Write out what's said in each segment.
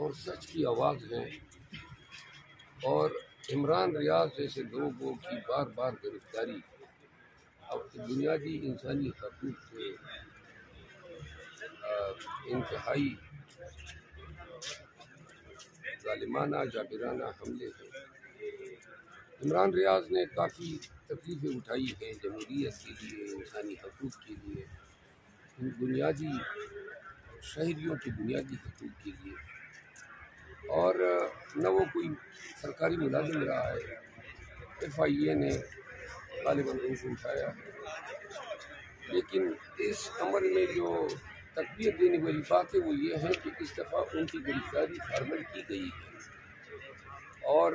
اور سچ کی آواز ہیں، اور عمران ریاض جیسے لوگوں کی بار بار گرفتاری اب بنیادی انسانی حقوق کے انتہائی ظالمانہ جابرانہ حملے ہیں۔ عمران ریاض نے کافی تکلیفیں اٹھائی ہیں جمہوریت کے لیے، انسانی حقوق کے لیے، بنیادی شہریوں کے بنیادی حقوق کے لیے، اور نہ وہ کوئی سرکاری ملازم رہا ہے۔ FIA نے غالباً روز اٹھایا ہے، لیکن اس عمل میں جو تقویت دینے والی بات ہے وہ یہ ہے کہ اس دفعہ ان کی گرفتاری فارمل کی گئی ہے اور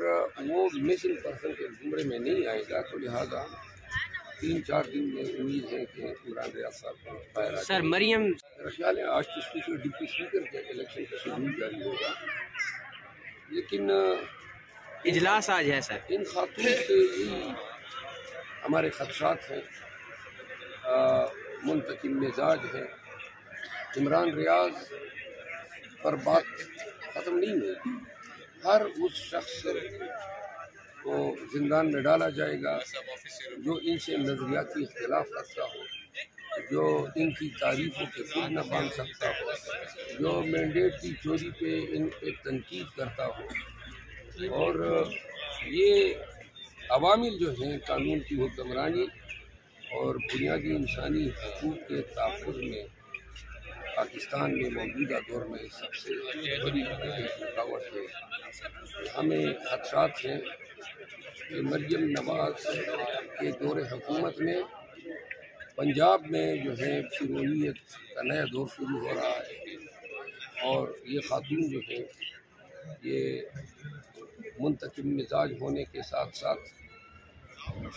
وہ مسنگ پرسن کے زمرے میں نہیں آئے گا، تو لہٰذا 3-4 دن میں امید ہے کہ عمران ریاض صاحب کو باہر آ جائے۔ سر مریم میرا خیال ہے آج تو اسپیکر ڈپٹی اسپیکر کے الیکشن کا شیڈول جاری ہوگا، لیکن اجلاس آج ہے سر۔ ان خاتون سے یہی ہمارے خدشات ہیں، منتقم مزاج ہے۔ عمران ریاض پر بات ختم نہیں ہوگی، ہر اس شخص کو زندان میں ڈالا جائے گا جو ان سے نظریاتی اختلاف رکھتا ہو، جو ان کی تعریفوں کے خود نہ باندھ سکتا ہو، جو مینڈیٹ کی چوری پہ ان پہ تنقید کرتا ہو، اور یہ عوامل جو ہیں قانون کی حکمرانی اور بنیادی انسانی حقوق کے تحفظ میں پاکستان میں موجودہ دور میں سب سے بڑی رکاوٹ ہے۔ ہمیں خدشات ہیں کہ مریم نواز کے دور حکومت میں پنجاب میں جو ہے فرونیت کا نیا دور شروع ہو رہا ہے، اور یہ خاتون جو ہے یہ منتقم مزاج ہونے کے ساتھ ساتھ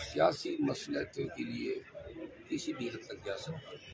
سیاسی مصلحتوں کے لیے کسی بھی حد تک جا سکتا ہے۔